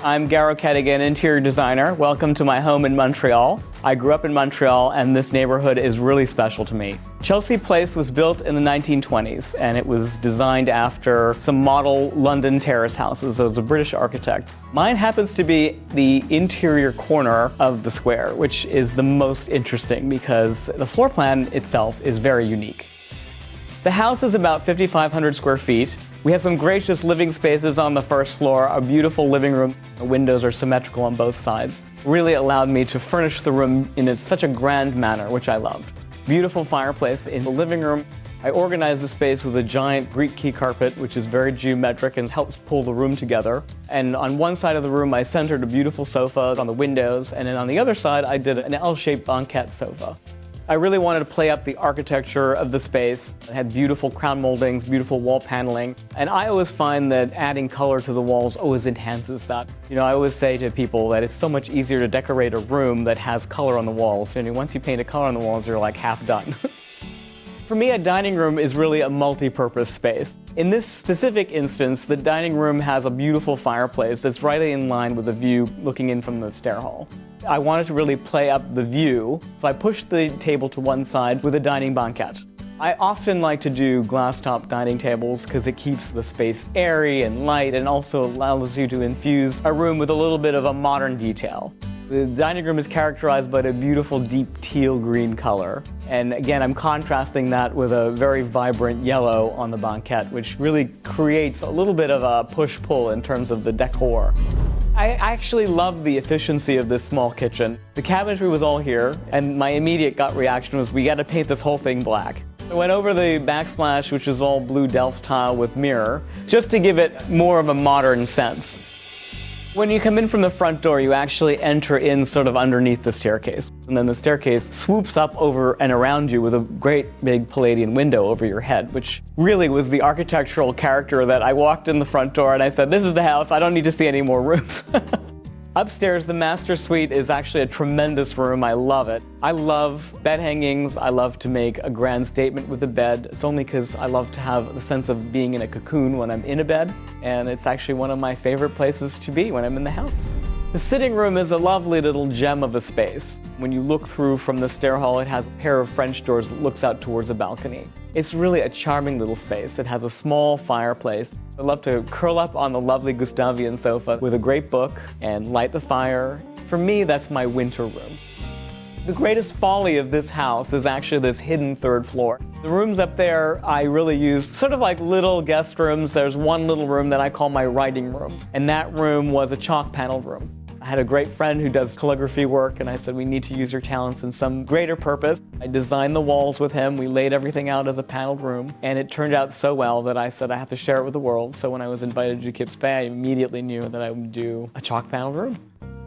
I'm Garrow, interior designer. Welcome to my home in Montreal. I grew up in Montreal and this neighborhood is really special to me. Chelsea Place was built in the 1920s and it was designed after some model London terrace houses. So it was a British architect. Mine happens to be the interior corner of the square, which is the most interesting because the floor plan itself is very unique. The house is about 5,500 square feet. We have some gracious living spaces on the first floor, a beautiful living room. The windows are symmetrical on both sides. Really allowed me to furnish the room in such a grand manner, which I loved. Beautiful fireplace in the living room. I organized the space with a giant Greek key carpet, which is very geometric and helps pull the room together. And on one side of the room, I centered a beautiful sofa on the windows, and then on the other side, I did an L-shaped banquette sofa. I really wanted to play up the architecture of the space. It had beautiful crown moldings, beautiful wall paneling, and I always find that adding color to the walls always enhances that. I always say to people that it's so much easier to decorate a room that has color on the walls. Once you paint a color on the walls, you're like half done. For me, a dining room is really a multi-purpose space. In this specific instance, the dining room has a beautiful fireplace that's right in line with the view looking in from the stair hall. I wanted to really play up the view, so I pushed the table to one side with a dining banquette. I often like to do glass-top dining tables because it keeps the space airy and light and also allows you to infuse a room with a little bit of a modern detail. The dining room is characterized by a beautiful deep teal green color. And again, I'm contrasting that with a very vibrant yellow on the banquette, which really creates a little bit of a push-pull in terms of the decor. I actually love the efficiency of this small kitchen. The cabinetry was all here, and my immediate gut reaction was, we gotta paint this whole thing black. I went over the backsplash, which is all blue Delft tile with mirror, just to give it more of a modern sense. When you come in from the front door, you actually enter in sort of underneath the staircase. And then the staircase swoops up over and around you with a great big Palladian window over your head, which really was the architectural character that I walked in the front door and I said, this is the house, I don't need to see any more rooms. Upstairs, the master suite is actually a tremendous room. I love it. I love bed hangings. I love to make a grand statement with the bed. It's only because I love to have the sense of being in a cocoon when I'm in a bed, and it's actually one of my favorite places to be when I'm in the house. The sitting room is a lovely little gem of a space. When you look through from the stair hall, it has a pair of French doors that looks out towards a balcony. It's really a charming little space. It has a small fireplace. I love to curl up on the lovely Gustavian sofa with a great book and light the fire. For me, that's my winter room. The greatest folly of this house is actually this hidden third floor. The rooms up there I really use sort of like little guest rooms. There's one little room that I call my writing room, and that room was a chalk paneled room. I had a great friend who does calligraphy work, and I said, we need to use your talents in some greater purpose. I designed the walls with him. We laid everything out as a paneled room, and it turned out so well that I said I have to share it with the world. So when I was invited to Kips Bay, I immediately knew that I would do a chalk paneled room.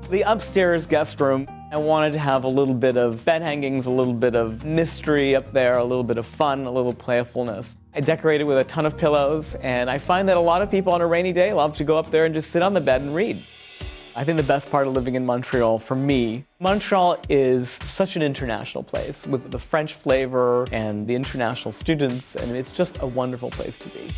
The upstairs guest room, I wanted to have a little bit of bed hangings, a little bit of mystery up there, a little bit of fun, a little playfulness. I decorated with a ton of pillows, and I find that a lot of people on a rainy day love to go up there and just sit on the bed and read. I think the best part of living in Montreal, for me, Montreal is such an international place with the French flavor and the international students, and it's just a wonderful place to be.